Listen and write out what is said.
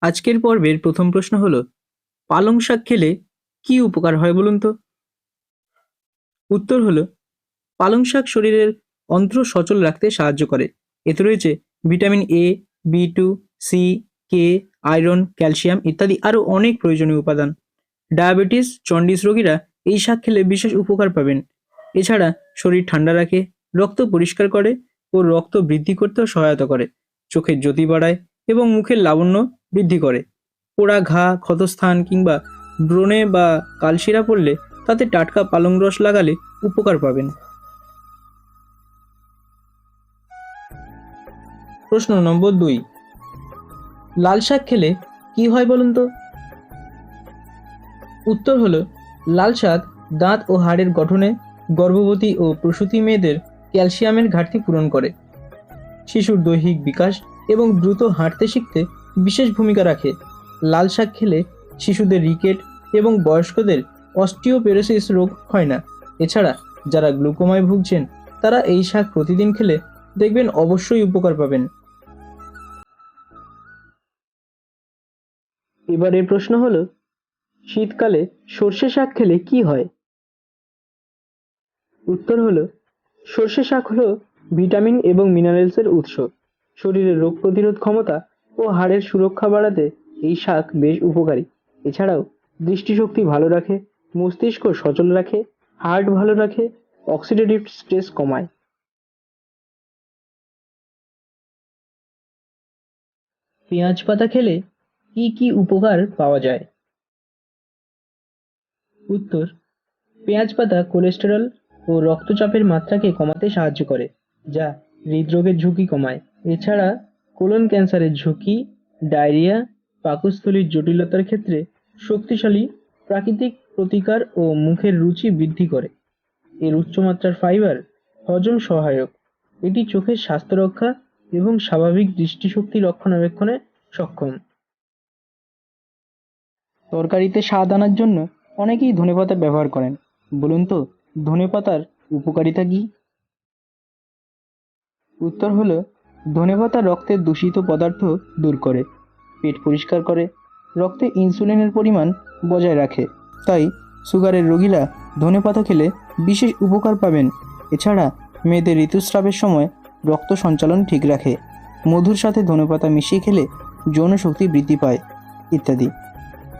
আজকের পর্বের প্রথম প্রশ্ন হলো, পালং শাক খেলে কি উপকার হয় বলুন তো? উত্তর হলো, পালং শাক শরীরের অন্ত্র সচল রাখতে সাহায্য করে। এতে রয়েছে ভিটামিন এ, বি2, সি, কে, আয়রন, ক্যালসিয়াম ইত্যাদি আরও অনেক প্রয়োজনীয় উপাদান। ডায়াবেটিস, জন্ডিস রোগীরা এই শাক খেলে বিশেষ উপকার পাবেন। এছাড়া শরীর ঠান্ডা রাখে, রক্ত পরিষ্কার করে ও রক্ত বৃদ্ধি করতেও সহায়তা করে, চোখের জ্যোতি বাড়ায় এবং মুখের লাবণ্য বৃদ্ধি করে। পোড়া ঘা, ক্ষতস্থান কিংবা ব্রণে বা কালশিরা পড়লে তাতে টাটকা পালং রস লাগালে উপকার পাবেন। প্রশ্ন নম্বর 2, লাল শাক খেলে কি হয় বলুন তো? উত্তর হলো, লাল শাক দাঁত ও হাড়ের গঠনে, গর্ভবতী ও প্রসূতি মেয়েদের ক্যালসিয়ামের ঘাটতি পূরণ করে, শিশুর দৈহিক বিকাশ এবং দ্রুত হাঁটতে শিখতে বিশেষ ভূমিকা রাখে। লাল শাক খেলে শিশুদের রিকেট এবং বয়স্কদের অস্টিওপোরোসিস রোগ হয় না। এছাড়া যারা গ্লুকোমায় ভুগছেন তারা এই শাক প্রতিদিন খেলে দেখবেন অবশ্যই উপকার পাবেন। এবারের প্রশ্ন হলো, শীতকালে সর্ষে শাক খেলে কি হয়? উত্তর হলো, সর্ষে শাক হলো ভিটামিন এবং মিনারেলসের উৎস। শরীরের রোগ প্রতিরোধ ক্ষমতা ও হাড়ের সুরক্ষা বাড়াতে এই শাক বেশ উপকারী। এছাড়াও দৃষ্টিশক্তি ভালো রাখে, মস্তিষ্ক সচল রাখে, হার্ট ভালো রাখে, অক্সিডেটিভ স্ট্রেস কমায়। পেঁয়াজ পাতা খেলে কি কি উপকার পাওয়া যায়? উত্তর, পেঁয়াজ পাতা কোলেস্টেরল ও রক্তচাপের মাত্রাকে কমাতে সাহায্য করে, যা হৃদরোগের ঝুঁকি কমায়। এছাড়া কোলন ক্যান্সারের ঝুঁকি, ডায়রিয়া, পাকস্থলীর জটিলতার ক্ষেত্রে শক্তিশালী প্রাকৃতিক প্রতিকার ও মুখের রুচি বৃদ্ধি করে। এর উচ্চমাত্রার ফাইবার হজম সহায়ক। এটি চোখের স্বাস্থ্য রক্ষা এবং স্বাভাবিক দৃষ্টিশক্তি রক্ষণাবেক্ষণে সক্ষম। তরকারিতে স্বাদ আনার জন্য অনেকেই ধনেপাতা ব্যবহার করেন। বলুন তো, ধনেপাতার উপকারিতা কি? উত্তর হলো, ধনেপাতা রক্তের দূষিত পদার্থ দূর করে, পেট পরিষ্কার করে, রক্তে ইনসুলিনের পরিমাণ বজায় রাখে। তাই সুগারের রোগীরা ধনেপাতা খেলে বিশেষ উপকার পাবেন। এছাড়া মেয়েদের ঋতুস্রাবের সময় রক্ত সঞ্চালন ঠিক রাখে, মধুর সাথে ধনেপাতা মিশিয়ে খেলে যৌন শক্তি বৃদ্ধি পায় ইত্যাদি।